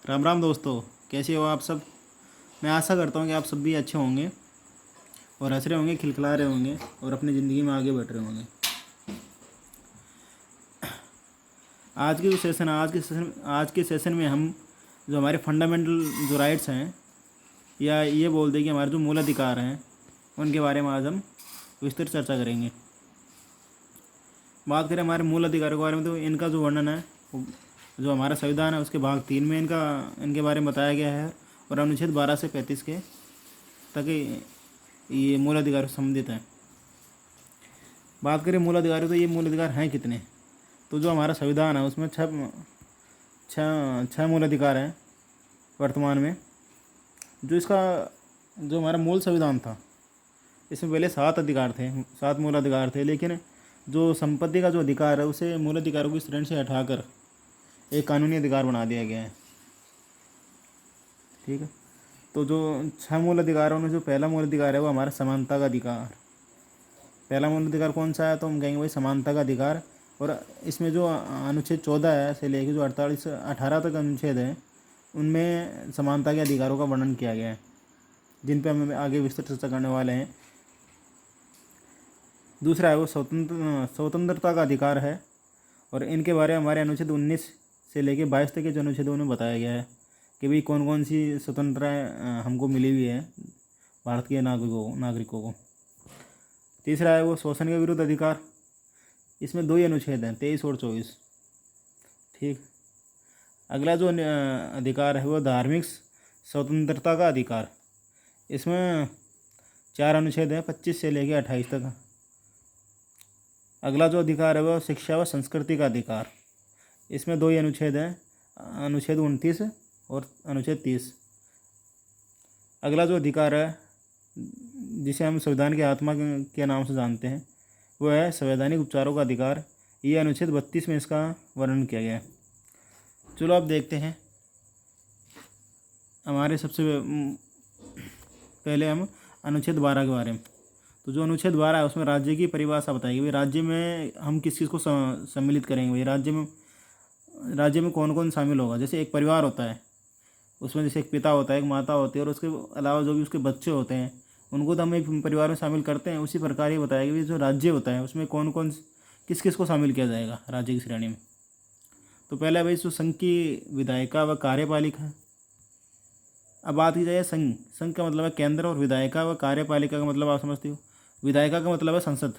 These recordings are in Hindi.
राम राम दोस्तों। कैसे हो आप सब। मैं आशा करता हूँ कि आप सब भी अच्छे होंगे और हंस रहे होंगे, खिलखिला रहे होंगे और अपनी ज़िंदगी में आगे बढ़ रहे होंगे। आज के सेशन में हम जो हमारे फंडामेंटल जो राइट्स हैं या ये बोल दें कि हमारे जो मूल अधिकार हैं उनके बारे में आज हम विस्तृत चर्चा करेंगे। बात करें हमारे मूल अधिकारों के बारे में तो इनका जो वर्णन है जो हमारा संविधान है उसके भाग 3 में इनके बारे में बताया गया है और अनुच्छेद 12 से 35 के तक ये मूल अधिकार से संबंधित है। बात करें मूल अधिकारों तो ये मूल अधिकार हैं कितने, तो जो हमारा संविधान है उसमें छः छः छः मूल अधिकार हैं वर्तमान में। जो हमारा मूल संविधान था इसमें पहले 7 मूल अधिकार थे, लेकिन जो संपत्ति का जो अधिकार है उसे मूल अधिकारों की श्रेणी से हटाकर एक कानूनी अधिकार बना दिया गया है। ठीक है, तो जो 6 मूल अधिकारों में जो पहला मूल अधिकार है वो हमारा समानता का अधिकार। पहला मूल अधिकार कौन सा है, तो हम कहेंगे भाई समानता का अधिकार। और इसमें जो अनुच्छेद 14 है से लेकर जो 18 तक अनुच्छेद है उनमें समानता के अधिकारों का वर्णन किया गया है, जिन पर हम आगे विस्तृत चर्चा करने वाले हैं। दूसरा है वो स्वतंत्रता का अधिकार है और इनके बारे में हमारे अनुच्छेद 19 से लेकर 22 तक के जो अनुच्छेदों में बताया गया है कि भाई कौन कौन सी स्वतंत्रताएँ हमको मिली हुई है भारत के नागरिकों को। तीसरा है वो शोषण के विरुद्ध अधिकार। इसमें 2 ही अनुच्छेद हैं, 23 और 24। ठीक। अगला जो अधिकार है वो धार्मिक स्वतंत्रता का अधिकार। इसमें 4 अनुच्छेद हैं, 25 से लेकर 28 तक। अगला जो अधिकार है वो शिक्षा व संस्कृति का अधिकार। इसमें 2 ही अनुच्छेद हैं, अनुच्छेद 29 और अनुच्छेद 30। अगला जो अधिकार है जिसे हम संविधान की आत्मा के नाम से जानते हैं वो है संवैधानिक उपचारों का अधिकार। ये अनुच्छेद 32 में इसका वर्णन किया गया है। चलो अब देखते हैं हमारे सबसे पहले हम अनुच्छेद 12 के बारे में। तो जो अनुच्छेद 12 है उसमें राज्य की परिभाषा बताएगी। भाई राज्य में हम किस चीज़ को सम्मिलित करेंगे। भाई राज्य में कौन कौन शामिल होगा। जैसे एक परिवार होता है उसमें जैसे एक पिता होता है, एक माता होती है और उसके अलावा जो भी उसके बच्चे होते हैं उनको तो हम एक परिवार में शामिल करते हैं। उसी प्रकार ये बताएगा कि जो राज्य होता है उसमें कौन कौन किस किस को शामिल किया जाएगा राज्य की श्रेणी में। तो पहला भाई जो संघ की विधायिका व कार्यपालिका। अब बात की जाए संघ का मतलब है केंद्र और विधायिका व कार्यपालिका का मतलब आप समझते हो। विधायिका का मतलब है संसद,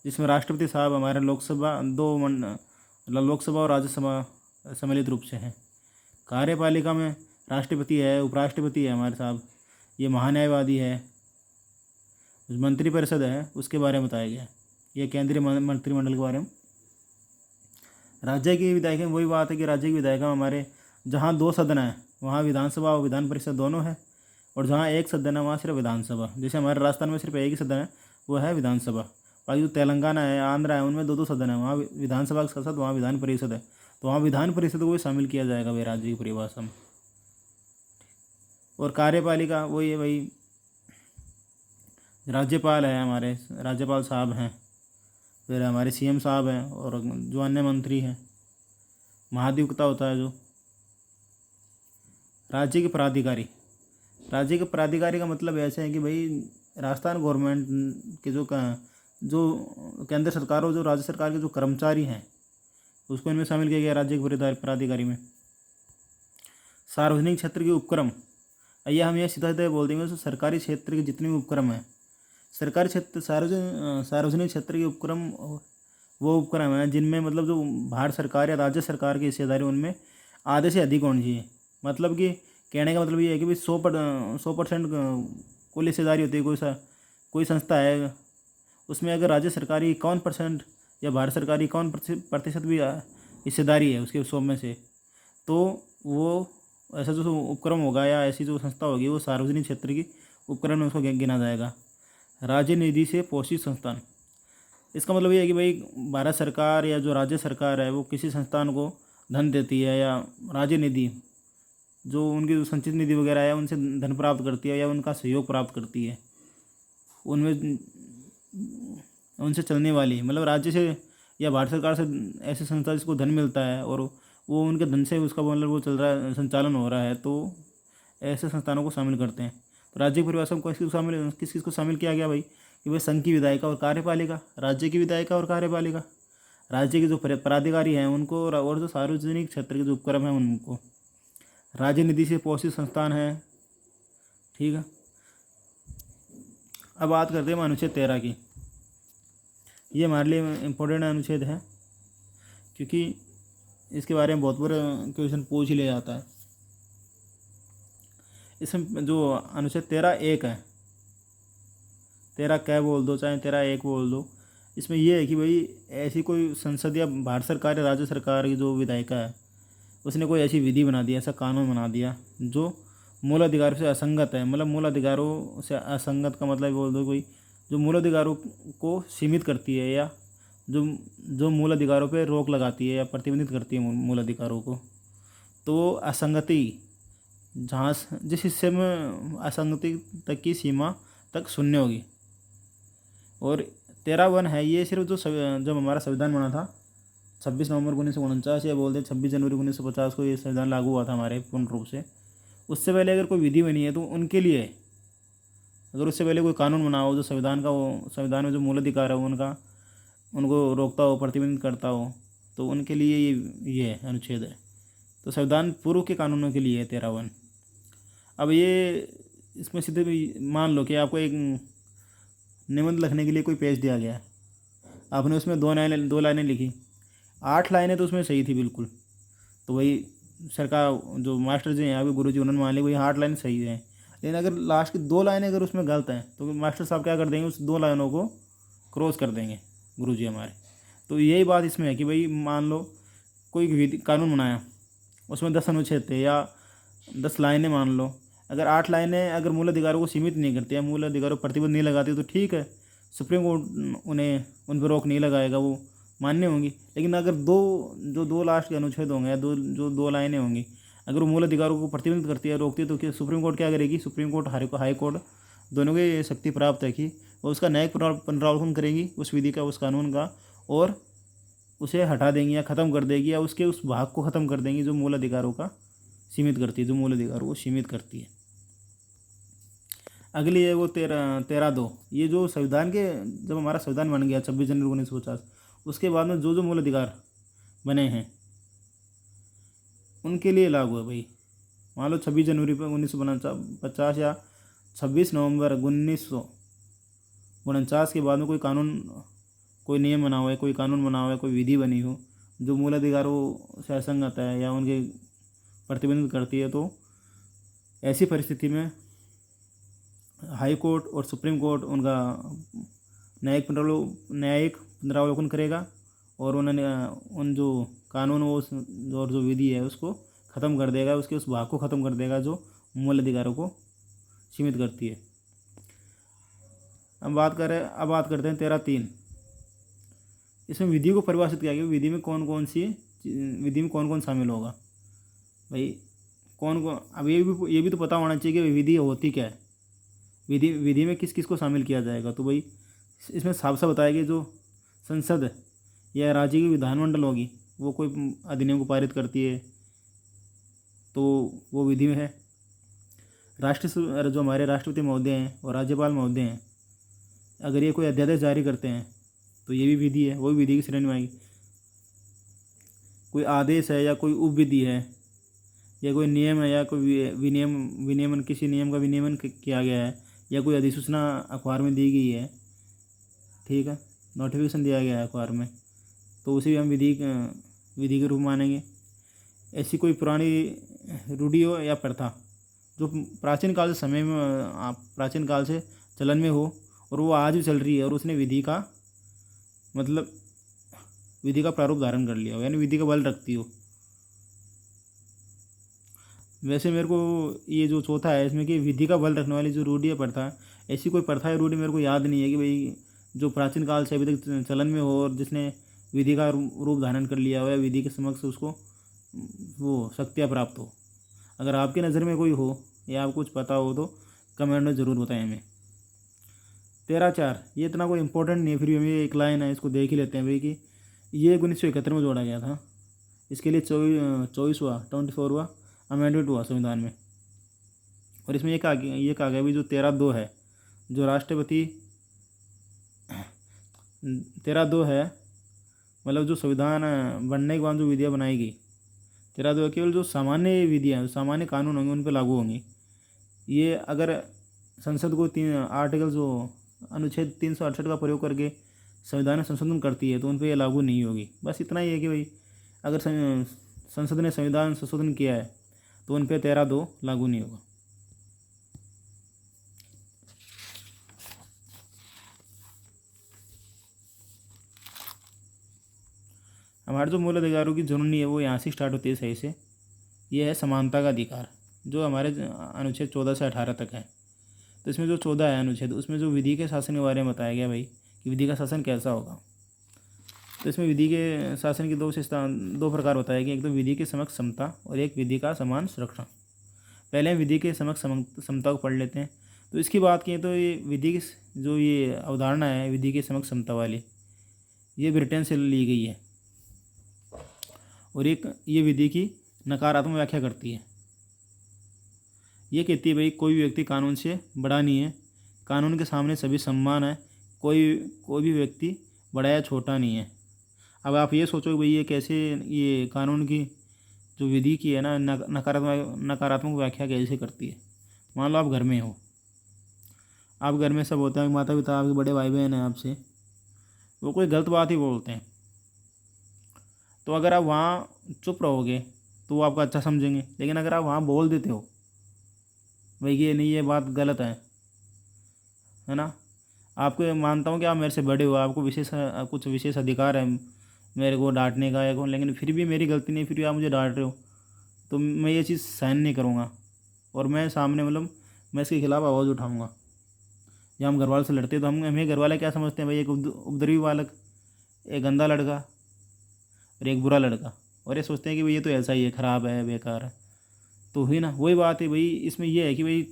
जिसमें राष्ट्रपति साहब हमारे लोकसभा और राज्यसभा सम्मिलित रूप से हैं। कार्यपालिका में राष्ट्रपति है, उपराष्ट्रपति है हमारे साहब, ये महान्यायवादी है, मंत्रिपरिषद है उसके बारे में बताया गया। ये केंद्रीय मंत्रिमंडल के बारे में। राज्य की विधायिका में वही बात है कि राज्य की विधायिका में हमारे जहाँ 2 सदन है वहाँ विधानसभा और विधान परिषद दोनों है, और जहाँ 1 सदन है वहाँ सिर्फ विधानसभा। जैसे हमारे राजस्थान में सिर्फ 1 ही सदन है वो है विधानसभा। बाकी जो तेलंगाना है, आंध्रा है, उनमें 2 सदन है, वहाँ विधानसभा के साथ साथ वहाँ विधान परिषद है। तो वहाँ विधान परिषद को भी शामिल किया जाएगा भाई राज्य की परिभाषा में। और कार्यपालिका वही है भाई, राज्यपाल है, हमारे राज्यपाल साहब हैं, फिर हमारे सीएम साहब हैं और जो अन्य मंत्री हैं। महाधिवक्ता होता है जो राज्य के प्राधिकारी का मतलब ऐसे है कि भाई राजस्थान गवर्नमेंट के जो केंद्र सरकार और जो राज्य सरकार के जो कर्मचारी हैं उसको इनमें शामिल किया गया राज्य के प्राधिकारी में। सार्वजनिक क्षेत्र के उपक्रम, या हम यह सीधा सीधा बोल देंगे तो सरकारी क्षेत्र के जितने भी उपक्रम हैं, सार्वजनिक क्षेत्र के उपक्रम वो उपक्रम हैं जिनमें मतलब जो भारत सरकार या राज्य सरकार की हिस्सेदारी उनमें आधे से अधिक होनी चाहिए। मतलब कि कहने का मतलब ये है कि भाई 100% कुल हिस्सेदारी होती है। कोई संस्था है उसमें अगर राज्य सरकार की 51% या भारत सरकार की 51% भी हिस्सेदारी है उसके 100 में से, तो वो ऐसा जो उपक्रम होगा या ऐसी जो संस्था होगी वो सार्वजनिक क्षेत्र की उपक्रम में उसको गिना जाएगा। राज्य निधि से पोषित संस्थान, इसका मतलब ये है कि भाई भारत सरकार या जो राज्य सरकार है वो किसी संस्थान को धन देती है या राज्य निधि जो उनकी जो संचित निधि वगैरह है उनसे धन प्राप्त करती है या उनका सहयोग प्राप्त करती है, उनमें उनसे चलने वाली मतलब राज्य से या भारत सरकार से ऐसी संस्था जिसको धन मिलता है और वो उनके धन से उसका मतलब वो चल रहा है, संचालन हो रहा है, तो ऐसे संस्थानों को शामिल करते हैं। तो राज्य की परिभाषा में किस किस को शामिल किया गया भाई, कि भाई संघ की विधायिका और कार्यपालिका, राज्य की विधायिका और कार्यपालिका, राज्य के जो प्राधिकारी हैं उनको, और जो सार्वजनिक क्षेत्र के जो उपक्रम हैं उनको, राज्य निधि से पोषित संस्थान है। ठीक है, अब बात करते हैं अनुच्छेद 13 की। ये हमारे लिए इम्पोर्टेंट अनुच्छेद है, क्योंकि इसके बारे में बहुत बार क्वेश्चन पूछ ही लिया जाता है। इसमें जो अनुच्छेद 13(1) है, 13 क बोल दो चाहे 13(1) बोल दो, इसमें यह है कि भाई ऐसी कोई संसद या भारत सरकार या राज्य सरकार की जो विधायिका है, उसने कोई ऐसी विधि बना दिया, ऐसा कानून बना दिया जो मूल अधिकारों से असंगत है। मतलब मूल अधिकारों से असंगत का मतलब बोल दो, कोई जो मूल अधिकारों को सीमित करती है, या जो जो मूल अधिकारों पे रोक लगाती है या प्रतिबंधित करती है मूल अधिकारों को, तो असंगति जहाँ जिस हिस्से में असंगति तक की सीमा तक शून्य होगी। और 13(1) है, ये सिर्फ जो जब हमारा संविधान बना था 26 नवंबर 1949, या बोलते 26 जनवरी 1950 को ये संविधान लागू हुआ था हमारे पूर्ण रूप से। उससे पहले अगर कोई विधि बनी है तो उनके लिए, अगर उससे पहले कोई कानून बना हो जो संविधान का, वो संविधान में जो मूल अधिकार है उनका, उनको रोकता हो, प्रतिबंधित करता हो, तो उनके लिए ये अनुच्छेद है। तो संविधान पूर्व के कानूनों के लिए है 13(1). अब ये इसमें सीधे मान लो कि आपको एक निबंध लिखने के लिए कोई पेज दिया गया है, आपने उसमें 2 लाइनें लिखी, 8 लाइनें तो उसमें सही थी बिल्कुल, तो वही सरकार जो मास्टर जी हैं यहाँ पे गुरु जी, उन्होंने मान ली वही 8 लाइन सही है। लेकिन अगर लास्ट की 2 लाइनें अगर उसमें गलत हैं तो मास्टर साहब क्या कर देंगे, उस 2 लाइनों को क्रॉस कर देंगे गुरु जी हमारे। तो यही बात इसमें है कि भाई मान लो कोई कानून बनाया, उसमें 10 अनुच्छेद थे या 10 लाइनें मान लो, अगर 8 लाइनें अगर मूल अधिकारों को सीमित नहीं करती या मूल अधिकारों पर प्रतिबंध नहीं लगाती तो ठीक है, सुप्रीम कोर्ट उन पर रोक नहीं लगाएगा, वो मान्य होंगी। लेकिन अगर दो लास्ट के अनुच्छेद होंगे या दो लाइनें होंगी, अगर वो मूल अधिकारों को प्रतिबंधित करती है, रोकती है, तो क्या सुप्रीम कोर्ट क्या करेगी, सुप्रीम कोर्ट हाई कोर्ट दोनों को ये शक्ति प्राप्त है कि वो उसका न्यायिक पुनरावलोकन करेंगी उस विधि का, उस कानून का, और उसे हटा देंगी या ख़त्म कर देगी, या उसके उस भाग को ख़त्म कर देंगी जो मूल अधिकारों का सीमित करती है, जो मूल अधिकारों को सीमित करती है। अगली है वो 13(2). ये जो संविधान के, जब हमारा संविधान बन गया 26 जनवरी 1950, उसके बाद में जो मूल अधिकार बने हैं उनके लिए लागू है भाई। मान लो 26 जनवरी पर 1950 या 26 नवंबर 1949 के बाद में कोई नियम बना हुआ है, कोई कानून बना हुआ है, कोई विधि बनी हो जो मूल अधिकारों से असंगत है या उनके प्रतिबंधित करती है, तो ऐसी परिस्थिति में हाई कोर्ट और सुप्रीम कोर्ट उनका न्यायिक पुनरावलोकन करेगा और उन जो कानून वो और जो विधि है उसको ख़त्म कर देगा, उसके उस भाग को ख़त्म कर देगा जो मूल अधिकारों को सीमित करती है। अब बात करते हैं 13(3). इसमें विधि को परिभाषित किया गया, विधि में कौन कौन शामिल होगा भाई, अब ये भी तो पता होना चाहिए कि विधि होती क्या है, विधि में किस किस को शामिल किया जाएगा। तो भाई इसमें साफ साफ बताया कि जो संसद या राज्य की विधानमंडल होगी वो कोई अधिनियम को पारित करती है तो वो विधि में है। जो हमारे राष्ट्रपति महोदय हैं और राज्यपाल महोदय हैं, अगर ये कोई अध्यादेश जारी करते हैं तो ये भी विधि है, वो भी विधि की श्रेणी में आएगी। कोई आदेश है या कोई उपविधि है या कोई नियम है या कोई विनियमन किसी नियम का विनियमन किया गया है या कोई अधिसूचना अखबार में दी गई है, ठीक है, नोटिफिकेशन दिया गया है अखबार में, तो उसे भी हम विधि के रूप मानेंगे। ऐसी कोई पुरानी रूढ़ी हो या प्रथा जो प्राचीन काल से चलन में हो और वो आज भी चल रही है और उसने विधि का प्रारूप धारण कर लिया हो, यानी विधि का बल रखती हो। वैसे मेरे को ये जो चौथा है इसमें कि विधि का बल रखने वाली जो रूढ़ी या प्रथा, ऐसी कोई प्रथा या रूढ़ी मेरे को याद नहीं है कि भाई जो प्राचीन काल से अभी तक चलन में हो और जिसने विधि का रूप धारण कर लिया हो या विधि के समक्ष उसको वो शक्तियाँ प्राप्त हो। अगर आपकी नज़र में कोई हो या आप कुछ पता हो तो कमेंट में ज़रूर बताएं हमें। 13(4) ये इतना कोई इंपॉर्टेंट नहीं है, फिर भी हमें एक लाइन है, इसको देख ही लेते हैं भाई कि ये 1971 में जोड़ा गया था। इसके लिए 24वां अमेंडमेंट हुआ संविधान में। और इसमें ये कहा गया भी जो 13(2) है, जो राष्ट्रपति 13(2) है, मतलब जो संविधान बनने के बाद जो विधियाँ बनाएगी 13(2) केवल जो सामान्य विधियाँ, सामान्य कानून होंगे उन पर लागू होंगी। ये अगर संसद को आर्टिकल जो अनुच्छेद 368 का प्रयोग करके संविधान में संशोधन करती है तो उन पर यह लागू नहीं होगी। बस इतना ही है कि भाई अगर संसद ने संविधान संशोधन किया है तो उन पर 13(2) लागू नहीं होगा। हमारे जो मूल अधिकारों की जुर्नी है वो यहाँ से स्टार्ट होती है सही से। ये है समानता का अधिकार, जो हमारे अनुच्छेद 14 से 18 तक है। तो इसमें जो 14 है अनुच्छेद, उसमें जो विधि के शासन के बारे में बताया गया भाई कि विधि का शासन कैसा होगा। तो इसमें विधि के शासन की दो प्रकार बताया गया, एक तो विधि के समक्ष समता और एक विधि का समान संरक्षण। पहले हम विधि के समक्ष समता को पढ़ लेते हैं। तो इसकी बात करें तो ये विधि की जो ये अवधारणा है विधि के समक्ष समता वाली, ये ब्रिटेन से ली गई है और ये विधि की नकारात्मक व्याख्या करती है। ये कहती है भाई कोई भी व्यक्ति कानून से बड़ा नहीं है, कानून के सामने सभी समान है, कोई भी व्यक्ति बड़ा या छोटा नहीं है। अब आप ये सोचो भाई ये कैसे, ये कानून की जो विधि की है ना नकारात्मक व्याख्या कैसे करती है। मान लो आप घर में हो, आप घर में सब होते हैं, माता पिता, आपके बड़े भाई बहन हैं आपसे, वो कोई गलत बात ही बोलते हैं, तो अगर आप वहाँ चुप रहोगे तो वो आपका अच्छा समझेंगे। लेकिन अगर आप वहाँ बोल देते हो भाई ये नहीं, ये बात गलत है ना, आपको मानता हूँ कि आप मेरे से बड़े हो, आपको कुछ विशेष अधिकार है मेरे को डांटने का या लेकिन फिर भी मेरी गलती नहीं, फिर भी आप मुझे डांट रहे हो, तो मैं ये चीज़ सहन नहीं करूँगा और मैं सामने मैं इसके खिलाफ़ आवाज़ उठाऊँगा। जब हम घर वालों से लड़ते हैं तो हमें घर वाले क्या समझते हैं भाई, एक उपद्रवी बालक, एक गंदा लड़का और एक बुरा लड़का, और ये सोचते हैं कि भाई ये तो ऐसा ही है, ख़राब है, बेकार है। तो हुई ना वही बात है भाई। इसमें यह है कि भाई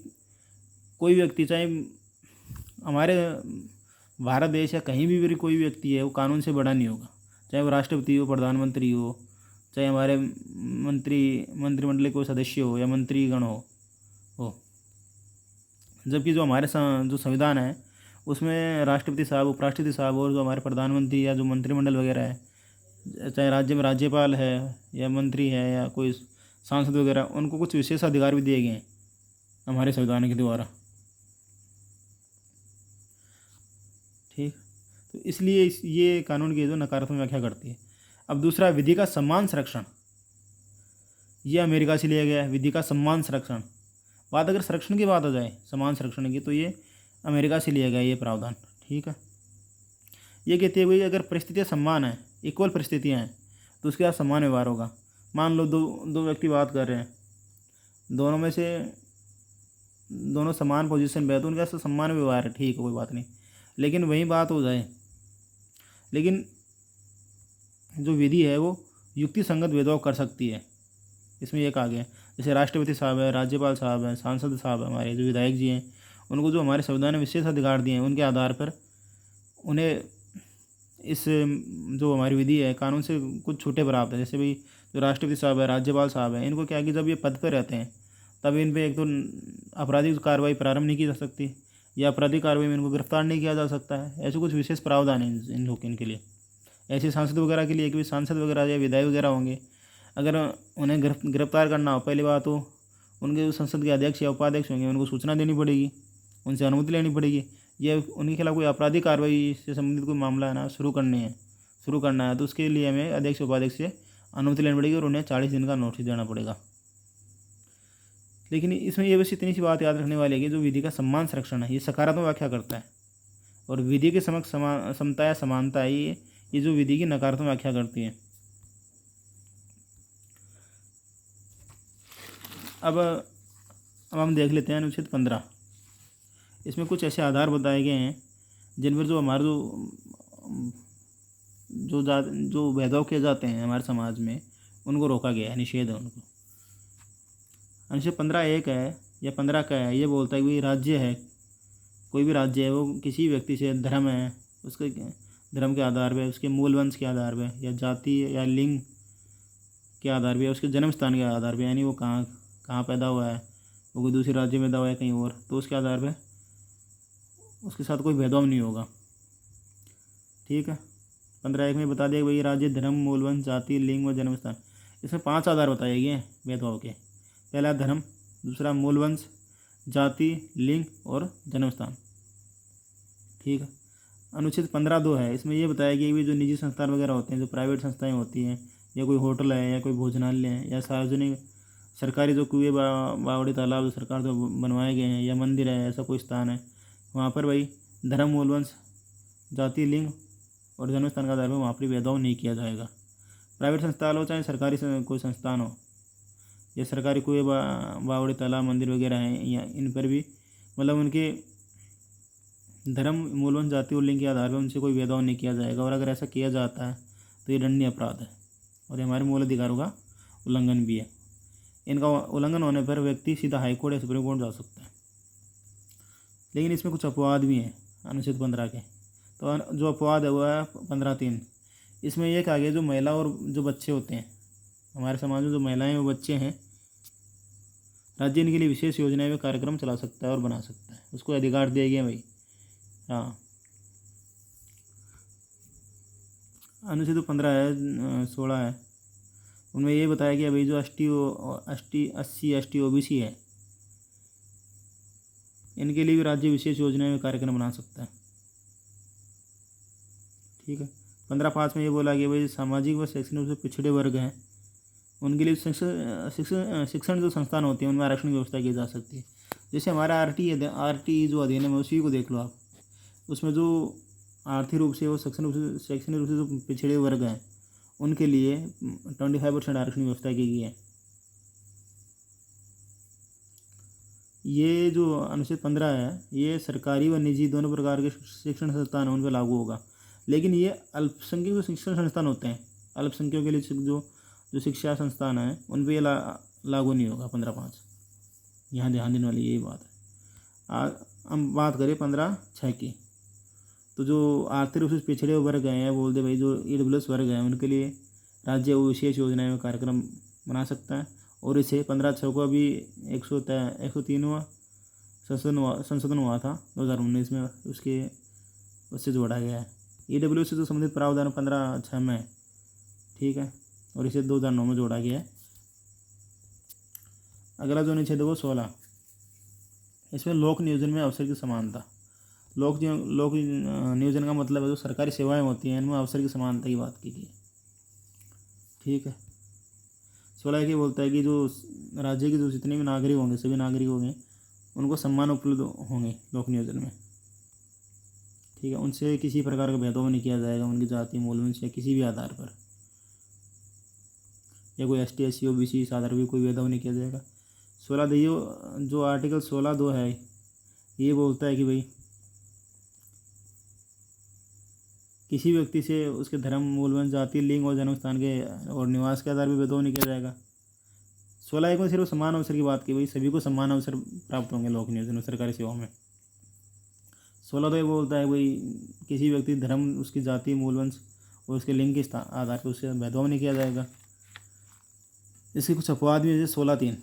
कोई व्यक्ति, चाहे हमारे भारत देश या कहीं भी कोई व्यक्ति है, वो कानून से बड़ा नहीं होगा, चाहे वो राष्ट्रपति हो, प्रधानमंत्री हो, चाहे हमारे मंत्रिमंडल कोई सदस्य हो या मंत्रीगण हो। जबकि जो हमारे जो संविधान है उसमें राष्ट्रपति साहब, उपराष्ट्रपति साहब और जो हमारे प्रधानमंत्री या जो मंत्रिमंडल वगैरह है, चाहे राज्य में राज्यपाल है या मंत्री है या कोई सांसद वगैरह, उनको कुछ विशेष अधिकार भी दिए गए हैं हमारे संविधान के द्वारा। ठीक, तो इसलिए ये कानून की जो नकारात्मक व्याख्या करती है। अब दूसरा, विधि का सम्मान संरक्षण, ये अमेरिका से लिया गया है। विधि का सम्मान संरक्षण, बात अगर संरक्षण की बात आ जाए, सम्मान संरक्षण की, तो ये अमेरिका से लिया गया ये प्रावधान। ठीक है, ये कहते हुए अगर परिस्थितियाँ समान है, इक्वल परिस्थितियाँ हैं, तो उसके साथ समान व्यवहार होगा। मान लो दो व्यक्ति बात कर रहे हैं, दोनों में से दोनों समान पोजीशन पे है तो उनके साथ समान व्यवहार है, ठीक है, कोई बात नहीं। लेकिन वही बात हो जाए, लेकिन जो विधि है वो युक्ति संगत भेदभाव कर सकती है। इसमें यह कहा गया है, जैसे राष्ट्रपति साहब है, राज्यपाल साहब हैं, सांसद साहब है, हमारे जो विधायक जी हैं, उनको जो हमारे संविधान ने विशेष अधिकार दिए हैं, उनके आधार पर उन्हें इस जो हमारी विधि है कानून से कुछ छूटे प्राप्त है। जैसे भाई जो राष्ट्रपति साहब है, राज्यपाल साहब हैं, इनको क्या कि जब ये पद पर रहते हैं तब इन पर एक तो आपराधिक कार्रवाई प्रारंभ नहीं की जा सकती या आपराधिक कार्रवाई में इनको गिरफ्तार नहीं किया जा सकता है। ऐसे कुछ विशेष प्रावधान है इन लोग इनके लिए। ऐसे सांसद वगैरह के लिए कि सांसद वगैरह या विधायक वगैरह होंगे, अगर उन्हें गिरफ्तार करना हो, पहली बात तो उनके जो संसद के अध्यक्ष या उपाध्यक्ष होंगे उनको सूचना देनी पड़ेगी, उनसे अनुमति लेनी पड़ेगी, या उनके खिलाफ कोई आपराधिक कार्रवाई से संबंधित कोई मामला है ना शुरू करना है तो उसके लिए हमें अध्यक्ष उपाध्यक्ष से अनुमति लेनी पड़ेगी और उन्हें 40 दिन का नोटिस देना पड़ेगा। लेकिन इसमें ये बस इतनी सी बात याद रखने वाली है कि जो विधि का सम्मान संरक्षण है ये सकारात्मक व्याख्या करता है, और विधि के समक्ष समता या समानता है ये जो विधि की नकारात्मक व्याख्या करती है। अब हम देख लेते हैं अनुच्छेद 15। इसमें कुछ ऐसे आधार बताए गए हैं जिन पर जो हमारे जो भेदभाव किए जाते हैं हमारे समाज में, उनको रोका गया है, निषेध है उनको। अनुच्छेद 15(1) है या 15 का है, ये बोलता है कि राज्य है, कोई भी राज्य है, वो किसी व्यक्ति से धर्म है, उसके धर्म के आधार पर, उसके मूल वंश के आधार पर या जाति या लिंग के आधार पे या उसके जन्म स्थान के आधार पे, यानी वो कहाँ कहाँ पैदा हुआ है, वो कोई दूसरे राज्य में पैदा हुआ है कहीं और, तो उसके आधार पे उसके साथ कोई भेदभाव नहीं होगा। ठीक है। 15(1) में बता दिया कि भाई राज्य, धर्म, मूलवंश, जाति, लिंग व जन्म स्थान। इसमें 5 आधार बताए गए हैं भेदभाव के। पहला धर्म, दूसरा मूलवंश, जाति, लिंग और जन्म स्थान। ठीक है। अनुच्छेद 15(2) है, इसमें ये बताया गया कि जो निजी संस्थान वगैरह होते हैं, जो प्राइवेट संस्थाएं होती हैं, या कोई होटल है या कोई भोजनालय है या सार्वजनिक सरकारी जो कुएं, बावड़ी, तालाब जो सरकार जो बनवाए गए हैं, या मंदिर है, ऐसा कोई स्थान है, वहाँ पर भाई धर्म, मूलवंश, जाति, लिंग और जन्म स्थान के आधार पर वहाँ पर भेदभाव नहीं किया जाएगा। प्राइवेट संस्थान हो चाहे सरकारी कोई संस्थान हो, या सरकारी कुएं, बावड़ी, तालाब, मंदिर वगैरह हैं, या इन पर भी मतलब उनके धर्म, मूलवंश, जाति और लिंग के आधार पर उनसे कोई भेदभाव नहीं किया जाएगा। और अगर ऐसा किया जाता है तो ये दंडनीय अपराध है और ये हमारे मूल अधिकारों का उल्लंघन भी है। इनका उल्लंघन होने पर व्यक्ति सीधा हाईकोर्ट या सुप्रीम कोर्ट जा सकता है। लेकिन इसमें कुछ अपवाद भी हैं अनुच्छेद 15 के। तो जो अपवाद है वो है 15(3). इसमें ये कहा गया, जो महिला और जो बच्चे होते हैं हमारे समाज में, जो महिलाएं और बच्चे हैं, राज्य इनके लिए विशेष योजनाएं व कार्यक्रम चला सकता है और बना सकता है, उसको अधिकार दिया गया भाई। हाँ, अनुच्छेद 15 है, 16 है, उनमें ये बताया गया भाई जो SC ST OBC है, इनके लिए भी राज्य विशेष योजनाएं में कार्यक्रम बना सकता है। ठीक है। 15(5) में ये बोला गया भाई सामाजिक व शैक्षणिक रूप से पिछड़े वर्ग हैं, उनके लिए शिक्षण जो संस्थान होते हैं उनमें आरक्षण की व्यवस्था की जा सकती है। जैसे हमारा RT जो अधिनियम है उसी को देख लो आप, उसमें जो आर्थिक रूप से और शैक्षणिक रूप से जो पिछड़े वर्ग हैं उनके लिए 25% आरक्षण की व्यवस्था की गई है। ये जो अनुच्छेद 15 है ये सरकारी व निजी दोनों प्रकार के शिक्षण संस्थान उन पर लागू होगा। लेकिन ये अल्पसंख्यक जो शिक्षण संस्थान होते हैं, अल्पसंख्यकों के लिए जो शिक्षा संस्थान है उन पर ये लागू नहीं होगा 15(5). यहाँ ध्यान देने वाली यही बात है। हम बात करें 15(6) की, तो जो आर्थिक रूप से पिछड़े वर्ग हैं, बोल दे भाई जो EWS वर्ग हैं, उनके लिए राज्य विशेष योजनाएं में कार्यक्रम बना सकता है। और इसे 15(6) को अभी 103वां संशोधन हुआ था 2019 में, उससे जोड़ा गया है। EWS से जो संबंधित प्रावधान 15(6) में है। ठीक है। और इसे 2009 में जोड़ा गया है। अगला जो अनुच्छेद है वो 16, इसमें लोक नियोजन में अवसर की समानता। लोक नियोजन का मतलब है जो सरकारी सेवाएं होती हैं इनमें अवसर की समानता की बात की गई। ठीक है। 16 ये बोलता है कि जो राज्य के जो जितने भी नागरिक होंगे, सभी नागरिक होंगे, उनको सम्मान उपलब्ध होंगे लोक नियोजन में। ठीक है। उनसे किसी प्रकार का भेदभाव नहीं किया जाएगा उनकी जाति, मूलवंश या किसी भी आधार पर, या कोई ST SC OBC इस आधार पर कोई भेदभाव नहीं किया जाएगा। 16 जो आर्टिकल 16(2) है ये बोलता है कि भाई किसी व्यक्ति से उसके धर्म, मूलवंश, जाति, लिंग और जन्म स्थान के और निवास के आधार पर भेदभाव नहीं किया जाएगा। 16(1) में सिर्फ समान अवसर की बात की, भाई सभी को समान अवसर प्राप्त होंगे लोक नियोजन में, सरकारी सेवाओं में। 16(2) ये बोलता है भाई किसी व्यक्ति धर्म, उसकी जाति, मूलवंश और उसके लिंग के आधार पर उससे भेदभाव नहीं किया जाएगा। इसके कुछ अपवाद भी है। 16(3)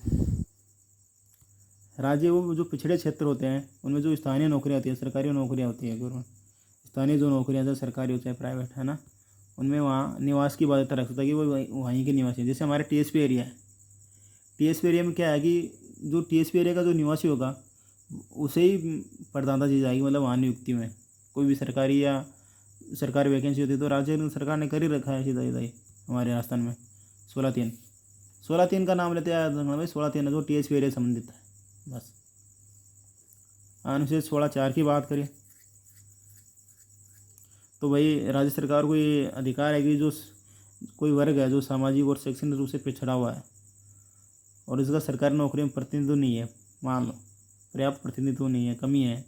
राज्य वो जो पिछड़े क्षेत्र होते हैं उनमें जो स्थानीय नौकरियाँ होती हैं, सरकारी नौकरियाँ होती हैं, गवर्नमेंट स्थानीय जो नौकरियाँ चाहे सरकारी हो चाहे प्राइवेट, है ना, उनमें वहाँ निवास की बाध्यता रख सकता है कि वो वहीं के निवासी हैं। जैसे हमारे TSP एरिया है, TSP एरिया में क्या है कि जो TSP एरिया का जो निवासी होगा उसे ही प्रधानता दी जाएगी, मतलब वहाँ नियुक्ति में कोई भी सरकारी वैकेंसी होती है तो राज्य सरकार ने कर ही रखा है सीधा ही हमारे राजस्थान में। 16(3) का नाम लेते हैं भाई, 16(3) जो TSP एरिया संबंधित है बस। अनुच्छेद 16(4) की बात करें तो भाई राज्य सरकार को ये अधिकार है कि जो कोई वर्ग है जो सामाजिक और शैक्षणिक रूप से पिछड़ा हुआ है और इसका सरकारी नौकरी में प्रतिनिधित्व नहीं है, मान लो पर्याप्त प्रतिनिधित्व नहीं है, कमी है,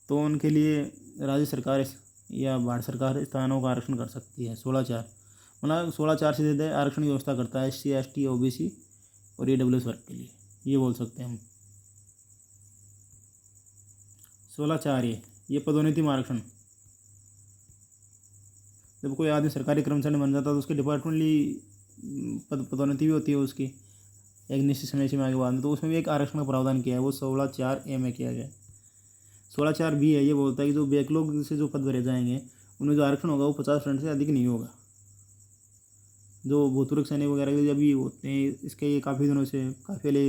तो उनके लिए राज्य सरकार या भारत सरकार स्थानों का आरक्षण कर सकती है। 16(4) मतलब 16(4) से सीधे आरक्षण की व्यवस्था करता है SC ST OBC और EWS वर्ग के लिए, ये बोल सकते हैं हम। 16(4) ये पदोन्नति में आरक्षण। जब कोई आदमी सरकारी कर्मचारी बन जाता है तो उसके डिपार्टमेंटली पदोन्नति भी होती है उसकी एक निश्चित समय सीमा के बाद में, तो उसमें भी एक आरक्षण का प्रावधान किया है, वो 16(4)A में किया गया है। 16(4)B है, ये बोलता है कि जो बैकलॉग से जो पद भरे जाएंगे उनमें जो आरक्षण होगा वो 50% से अधिक नहीं होगा। जो भूतपूर्व सैनिक वगैरह के जब भी होते हैं, इसके ये काफ़ी दिनों से काफ़ी पहले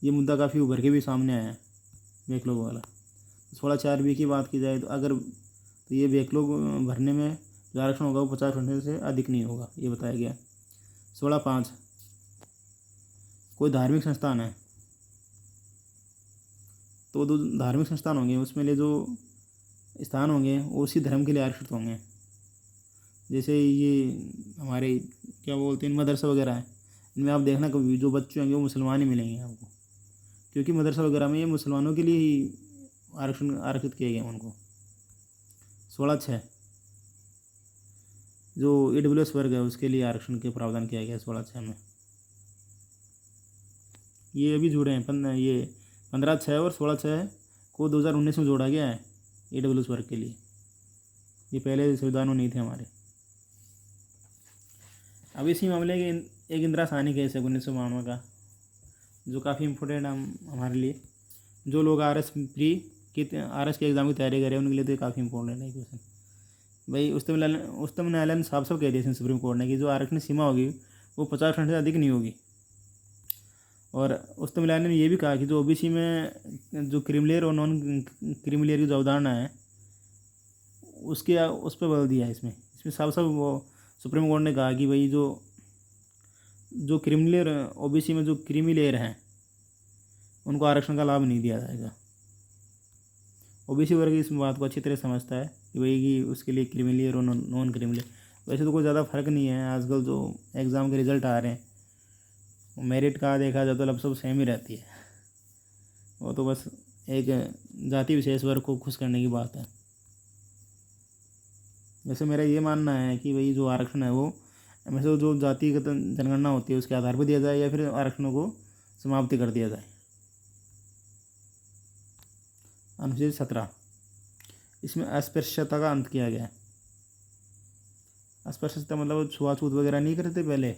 ये मुद्दा काफ़ी उभर के भी सामने आया है बैकलॉग वाला। 16(4)B की बात की जाए तो अगर तो ये बैकलॉग भरने में जो आरक्षण होगा वो 50% से अधिक नहीं होगा, ये बताया गया। 16(5) कोई धार्मिक संस्थान है तो जो धार्मिक संस्थान होंगे उसमें ले जो स्थान होंगे वो उसी धर्म के लिए आरक्षित होंगे। जैसे ये हमारे क्या बोलते हैं मदरसा वगैरह है, इनमें आप देखना कभी जो बच्चे होंगे वो मुसलमान ही मिलेंगे आपको, क्योंकि मदरसा वगैरह में ये मुसलमानों के लिए ही आरक्षित किए गए हैं उनको। 16(6) जो EWS वर्ग है उसके लिए आरक्षण के प्रावधान किया गया है 16(6) में। ये अभी जुड़े हैं ये 15(6) और 16(6) को 2019 में जोड़ा गया है EWS वर्ग के लिए, ये पहले संविधान में नहीं थे हमारे। अब इसी मामले के एक इंदिरा साहनी केस है 1992 का, जो काफ़ी इम्पोर्टेंट हमारे लिए। जो लोग RS के एग्ज़ाम की तैयारी करें उनके लिए तो काफ़ी इंपॉर्टेंट है क्वेश्चन। भाई उच्चतम न्यायालय ने साफ साफ कह दिया सुप्रीम कोर्ट ने कि जो आरक्षण सीमा होगी वो 50% से अधिक नहीं होगी। और उच्चतम न्यायालय ने ये भी कहा कि जो OBC में जो क्रीमी और नॉन क्रीमी की जो अवधारणा है उसके उस पर बल दिया है। इसमें साफ साफ वो सुप्रीम कोर्ट ने कहा कि भाई जो क्रीमी लेयर OBC में जो क्रीमी लेयर हैं उनको आरक्षण का लाभ नहीं दिया जाएगा। OBC वर्ग इस बात को अच्छी तरह समझता है कि भाई कि उसके लिए क्रीमी लेयर और नॉन क्रीमी लेयर वैसे तो कोई ज़्यादा फर्क नहीं है। आजकल जो एग्ज़ाम के रिज़ल्ट आ रहे हैं मेरिट का देखा जाए तो लगभग सब सेम ही रहती है, वो तो बस एक जाति विशेष वर्ग को खुश करने की बात है। वैसे मेरा ये मानना है कि भाई जो आरक्षण है वो हमेशा जो जातिगत जनगणना होती है उसके आधार पर दिया जाए या फिर आरक्षणों को समाप्ति कर दिया जाए। अनुच्छेद 17 इसमें अस्पृश्यता का अंत किया गया है। अस्पृश्यता मतलब छुआछूत वगैरह नहीं करते पहले,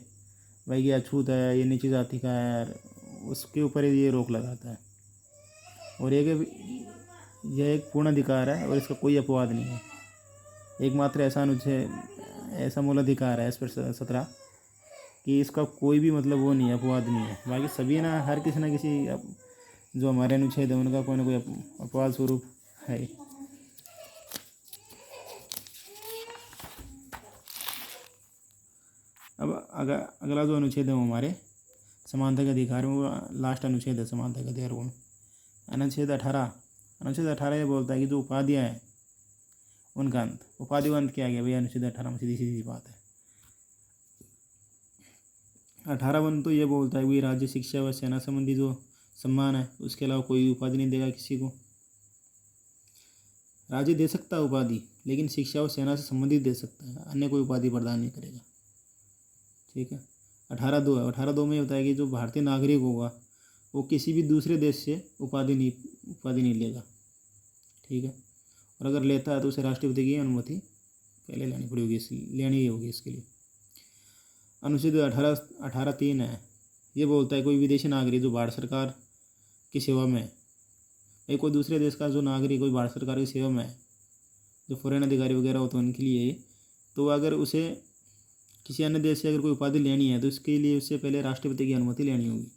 भाई ये अछूत है, ये नीची जाति का है, उसके ऊपर ये रोक लगाता है। और यह एक पूर्ण अधिकार है और इसका कोई अपवाद नहीं है। एकमात्र ऐसा मूल अधिकार है अस्पृश्यता 17 कि इसका कोई भी मतलब वो नहीं है, अपवाद नहीं है। बाकी सभी ना हर किसी ना किसी जो हमारे अनुच्छेद है उनका कोई ना कोई अपवाद स्वरूप है। अब अगला जो अनुच्छेद है वो हमारे समानता के अधिकार में वो लास्ट अनुच्छेद है समानता के अधिकार में अनुच्छेद 18 ये बोलता है कि जो उपाधियाँ हैं उनका अंत, उपाधि अंत किया गया भैया अनुच्छेद 18 में, सीधी सीधी बात है। 18 तो ये बोलता है कि राज्य शिक्षा व सेना संबंधी जो सम्मान है उसके अलावा कोई उपाधि नहीं देगा किसी को। राज्य दे सकता है उपाधि लेकिन शिक्षा और सेना से संबंधित दे सकता है, अन्य कोई उपाधि प्रदान नहीं करेगा। ठीक है। 18(2) है, 18(2) में होता है कि जो भारतीय नागरिक होगा वो किसी भी दूसरे देश से उपाधि नहीं लेगा। ठीक है। और अगर लेता है तो उसे राष्ट्रपति की अनुमति पहले लेनी होगी इसके लिए। अनुच्छेद 18(3) है, ये बोलता है कोई विदेशी नागरिक जो भारत सरकार की सेवा में है, कोई दूसरे देश का जो नागरिक कोई भारत सरकार की सेवा में है, जो फॉरेन अधिकारी वगैरह होते हैं उनके लिए, तो अगर उसे किसी अन्य देश से अगर कोई उपाधि लेनी है तो इसके लिए उससे पहले राष्ट्रपति की अनुमति लेनी होगी।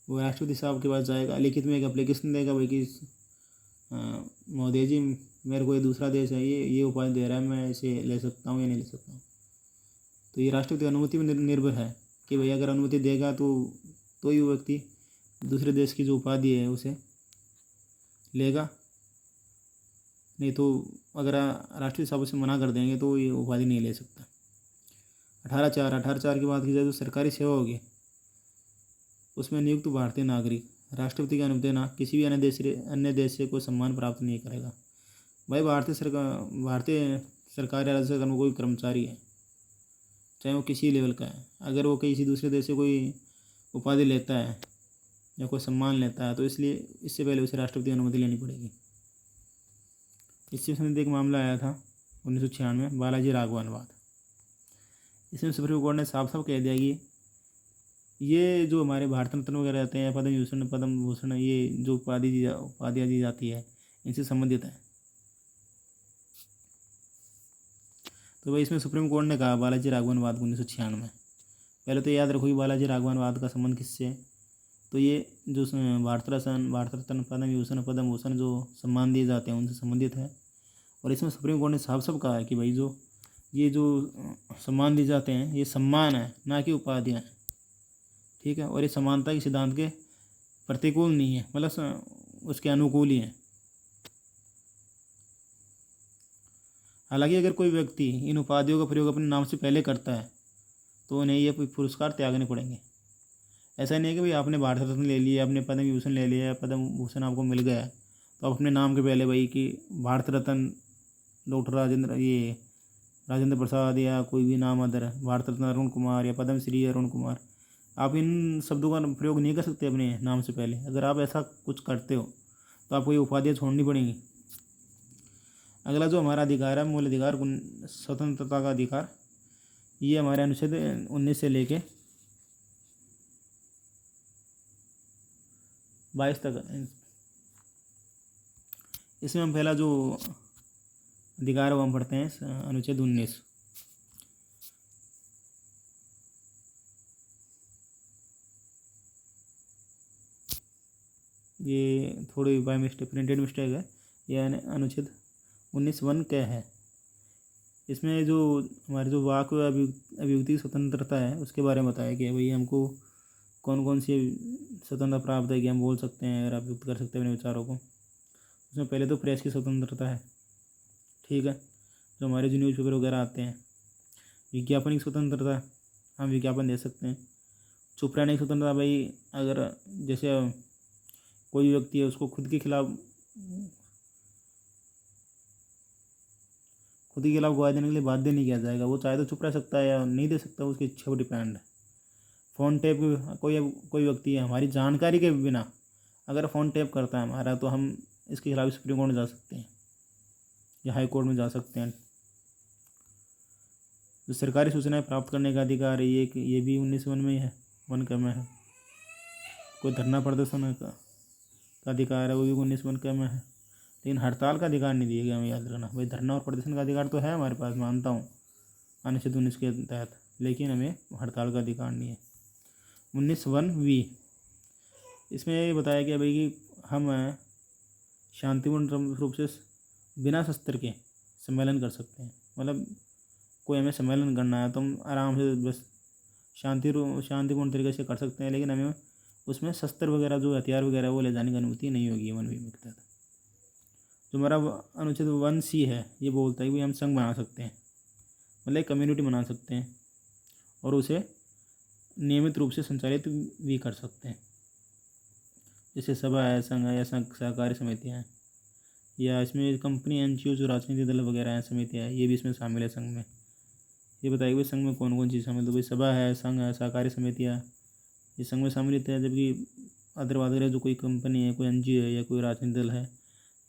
वो राष्ट्रपति साहब के पास जाएगा, लिखित में एक एप्लीकेशन देगा भाई कि महोदय जी मेरे को ये दूसरा देश है ये उपाधि दे रहा है, मैं इसे ले सकता हूँ या नहीं ले सकता हूँ। तो ये राष्ट्रपति अनुमति में निर्भर है कि भाई अगर अनुमति देगा तो ही वो व्यक्ति दूसरे देश की जो उपाधि है उसे लेगा, नहीं तो अगर राष्ट्रपति साहब उसे मना कर देंगे तो ये उपाधि नहीं ले सकता। 18(4) की बात की जाए तो सरकारी सेवा होगी उसमें नियुक्त भारतीय नागरिक राष्ट्रपति की अनुमति ना किसी भी अन्य देश से कोई सम्मान प्राप्त नहीं करेगा। भाई भारतीय सरकार या राज्य सरकार में कोई कर्मचारी है चाहे वो किसी लेवल का है, अगर वो किसी दूसरे देश से कोई उपाधि लेता है या कोई सम्मान लेता है तो इससे पहले उसे राष्ट्रपति की अनुमति लेनी पड़ेगी। इससे संबंधित एक मामला आया था 1996 बालाजी राघवन वाद। इसमें सुप्रीम कोर्ट ने साफ साफ कह दिया कि ये जो हमारे भारत रत्न वगैरह रहते हैं, पद्म भूषण, ये जो उपाधियाँ दी जाती है, इनसे संबंधित है। तो भाई इसमें सुप्रीम कोर्ट ने कहा बालाजी राघवनवाद 1996। पहले तो याद रखो कि बालाजी राघवनवाद का संबंध किससे है। तो ये जो भारत रत्न, पद्म भूषण जो सम्मान दिए जाते हैं उनसे संबंधित है। और इसमें सुप्रीम कोर्ट ने साफ साफ कहा है कि भाई ये जो सम्मान दिए जाते हैं ये सम्मान है, ना कि उपाधियाँ हैं। ठीक है, और ये समानता के सिद्धांत के प्रतिकूल नहीं है, मतलब उसके अनुकूल ही है। हालांकि अगर कोई व्यक्ति इन उपाधियों का प्रयोग अपने नाम से पहले करता है तो उन्हें ये पुरस्कार त्यागने पड़ेंगे। ऐसा नहीं है कि भाई आपने भारत रत्न ले लिया, आपने पद्म विभूषण ले लिया, पद्म भूषण आपको मिल गया तो आप अपने नाम के पहले भाई कि भारत रत्न डॉक्टर राजेंद्र प्रसाद या कोई भी नाम अदर, भारत रत्न अरुण कुमार या पद्म श्री अरुण कुमार, आप इन शब्दों का प्रयोग नहीं कर सकते अपने नाम से पहले। अगर आप ऐसा कुछ करते हो तो आपको ये उपाधियाँ छोड़नी पड़ेंगी। अगला जो हमारा अधिकार है, मूल अधिकार, स्वतंत्रता का अधिकार, ये हमारे अनुच्छेद 19 से लेके 22 तक। इसमें हम पहला जो अधिकार है वो हम पढ़ते हैं अनुच्छेद 19। ये थोड़ी बाय मिस्टेक प्रिंटेड मिस्टेक है। यह अनुच्छेद 19(1) क्या है, इसमें जो हमारे जो वाक अभिव्यक्ति की स्वतंत्रता है उसके बारे में बताया गया। भाई हमको कौन कौन सी स्वतंत्रता प्राप्त है कि हम बोल सकते हैं और अभिव्यक्त कर सकते हैं अपने विचारों को। उसमें पहले तो प्रेस की स्वतंत्रता है। ठीक है, जो हमारे जो न्यूज़पेपर वगैरह आते हैं। विज्ञापन की स्वतंत्रता, हम विज्ञापन दे सकते हैं। चुप रहने की स्वतंत्रता, भाई अगर जैसे कोई व्यक्ति है उसको खुद के खिलाफ गवाही देने के लिए बाध्य नहीं किया जाएगा। वो चाहे तो चुप रह सकता है या नहीं दे सकता, उसकी इच्छा पर डिपेंड है। फ़ोन टैप, कोई व्यक्ति है हमारी जानकारी के बिना अगर फ़ोन टैप करता है हमारा, तो हम इसके खिलाफ सुप्रीम कोर्ट में जा सकते हैं या हाई कोर्ट में जा सकते हैं। जो सरकारी सूचनाएं प्राप्त करने का अधिकार है, ये भी 19(1) में है, 1 में है। कोई धरना प्रदर्शन का अधिकार है, वो भी 19(1) में है। लेकिन हड़ताल का अधिकार नहीं दिया गया, हमें याद रखना। भाई धरना और प्रदर्शन का अधिकार तो है हमारे पास, मानता हूँ अनुच्छेद 19 के तहत, लेकिन हमें हड़ताल का अधिकार नहीं है। 19(1)(v), इसमें ये बताया गया भाई कि हम शांतिपूर्ण रूप से बिना शस्त्र के सम्मेलन कर सकते हैं। मतलब कोई हमें सम्मेलन करना है तो हम आराम से बस शांतिपूर्ण तरीके से कर सकते हैं, लेकिन हमें उसमें शस्त्र वगैरह जो हथियार वगैरह वो ले जाने की अनुमति नहीं होगी 1(v) के तहत। जो हमारा अनुच्छेद 1(c) है, ये बोलता है कि हम संघ बना सकते हैं, मतलब एक कम्युनिटी बना सकते हैं और उसे नियमित रूप से संचालित भी कर सकते हैं। जैसे सभा है, संघ है या सहकारी समितियाँ हैं, या इसमें कंपनी, एनजीओ, जो राजनीतिक दल वगैरह हैं, समितियाँ हैं, ये भी इसमें शामिल है संघ में। ये बताइए भाई संघ में कौन कौन चीज़ शामिल है। तो भाई सभा है, संघ है, सहकारी समितियाँ ये संघ में शामिलित है। जबकि अदरवाइज जो कोई कंपनी है, कोई एनजीओ है या कोई राजनीतिक दल है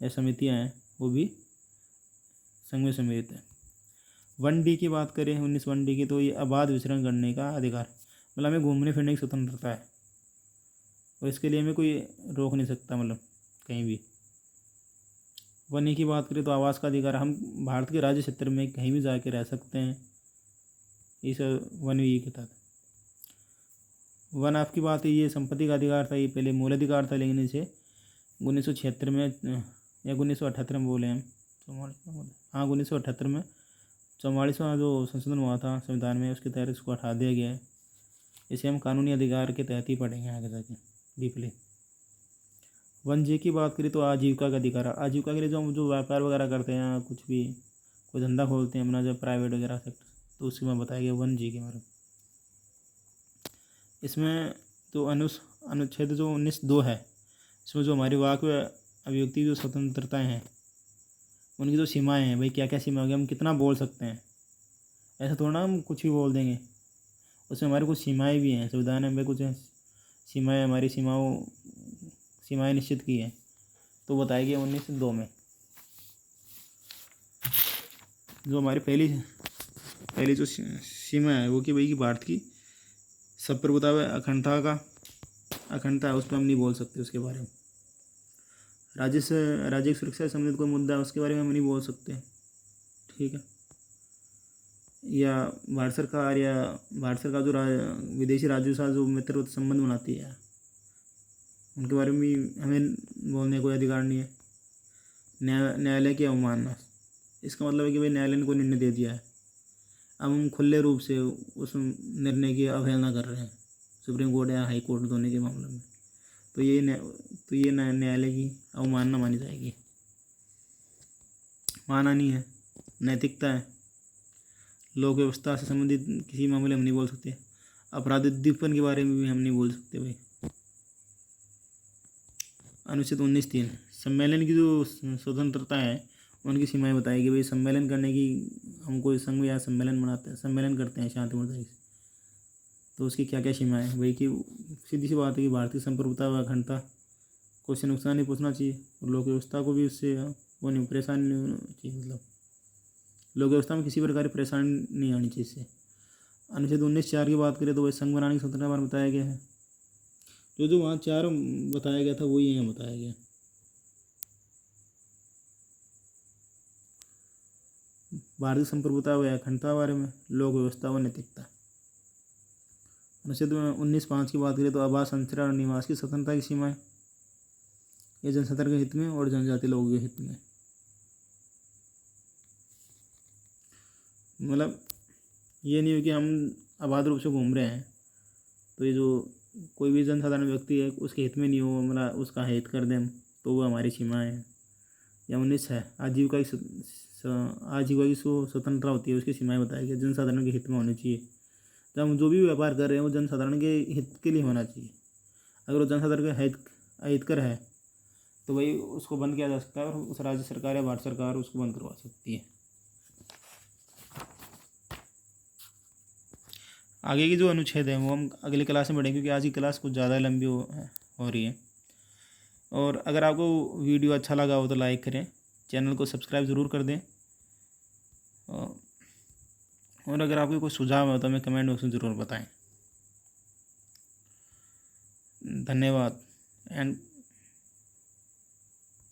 या समितियाँ हैं, वो भी संघ में सम्मिलित है। 1(d) की बात करें, 19(1)(d) की, तो ये अबाध विचरण करने का अधिकार, मतलब हमें घूमने फिरने की स्वतंत्रता है और इसके लिए हमें कोई रोक नहीं सकता, मतलब कहीं भी। 1(e) की बात करें तो आवास का अधिकार, हम भारत के राज्य क्षेत्र में कहीं भी जाके रह सकते हैं इस 1(e) के तहत। 1(f) की बात है, ये संपत्ति का अधिकार था, ये पहले मूल अधिकार था, लेकिन इसे 1976 में या 1978 में बोले हम, हाँ 1978 में 44वां जो संशोधन हुआ था संविधान में, उसके तहत इसको हटा दिया गया है। इसे हम कानूनी अधिकार के तहत ही पढ़ेंगे आगे जाके डीपली। 1(g) की बात करें तो आजीविका का अधिकार, आजीविका के लिए जो व्यापार वगैरह करते हैं, कुछ भी कोई धंधा खोलते हैं अपना, जब प्राइवेट वगैरह सेक्टर, तो उसके में बताया गया 1(g) के बारे में। इसमें तो अनुच्छेद जो 19(2) है, इसमें जो हमारी वाक अभिव्यक्ति जो स्वतंत्रताएँ हैं, उनकी जो सीमाएँ हैं, भाई क्या क्या सीमा होगी, हम कितना बोल सकते हैं। ऐसा थोड़ा ना हम कुछ भी बोल देंगे, उसमें हमारी कुछ सीमाएँ भी हैं। संविधान में कुछ सीमाएँ, हमारी सीमाएँ निश्चित की हैं, तो बताया गया 19(2) में। जो हमारी पहली पहली जो सीमा है वो कि भाई कि भारत की संप्रभुता व अखंडता है, उस पर हम नहीं बोल सकते उसके बारे में। राज्य की सुरक्षा से संबंधित कोई मुद्दा है उसके बारे में हम नहीं बोल सकते, ठीक है। या भारत सरकार जो विदेशी राज्यों के साथ जो मित्रवत संबंध बनाती है उनके बारे में भी हमें बोलने का कोई अधिकार नहीं है। न्यायालय की अवमानना, इसका मतलब है कि भाई न्यायालय ने कोई निर्णय दे दिया है, अब हम खुले रूप से उस निर्णय की अवहेलना कर रहे हैं, सुप्रीम कोर्ट या हाई कोर्ट दोनों के मामले में, तो ये न्यायालय की अवमानना मानी जाएगी। माना नहीं है, नैतिकता है, लोक व्यवस्था से संबंधित किसी मामले हम नहीं बोल सकते। अपराध उद्दीपन के बारे में भी हम नहीं बोल सकते भाई। अनुच्छेद 19(3) सम्मेलन की जो स्वतंत्रता है उनकी सीमाएं बताएगी। भाई सम्मेलन करने की, हम कोई संघ या सम्मेलन करते हैं शांतिपूर्ण तरीके से, तो उसकी क्या क्या सीमाएं हैं भाई। कि सीधी सी बात है कि भारतीय संप्रभुता व अखंडता को उससे नुकसान नहीं पहुँचना चाहिए और लोक व्यवस्था को भी उससे वो नहीं परेशानी नहीं होना चाहिए, मतलब लोक व्यवस्था में किसी प्रकार की परेशानी नहीं आनी चाहिए इससे। अनुच्छेद 19(4) की बात करें तो वही संघ बनाने की स्वतंत्रता बारे में बताया गया है। जो वहाँ 4 बताया गया था वही यहाँ बताया गया। भारतीय संप्रभुता व अखंडता बारे में, लोक व्यवस्था व नैतिकता। अनुच्छेद 19(5) की बात करें तो आवास, संचरण और निवास की स्वतंत्रता की सीमाएं, ये जनसाधारण के हित में और जनजाति लोगों के हित में। मतलब ये नहीं हो कि हम अबाध रूप से घूम रहे हैं तो ये जो कोई भी जनसाधारण व्यक्ति है उसके हित में नहीं हो, मतलब उसका हित कर दें तो वो हमारी सीमा है। या 19 है आजीविका की स्वतंत्रता होती है, उसकी सीमाएं बताई गई, जनसाधारण के हित में होनी चाहिए। जब हम जो भी व्यापार कर रहे हैं वो जनसाधारण के हित के लिए होना चाहिए। अगर वो जनसाधारण का अहितकर है तो भाई उसको बंद किया जा सकता है और उस राज्य सरकार या भारत सरकार उसको बंद करवा सकती है। आगे की जो अनुच्छेद है वो हम अगली क्लास में पढ़ेंगे, क्योंकि आज की क्लास कुछ ज़्यादा लंबी हो रही है। और अगर आपको वीडियो अच्छा लगा हो तो लाइक करें, चैनल को सब्सक्राइब ज़रूर कर दें, और अगर आपको कोई सुझाव हो तो हमें कमेंट बॉक्स में ज़रूर बताएं। धन्यवाद एंड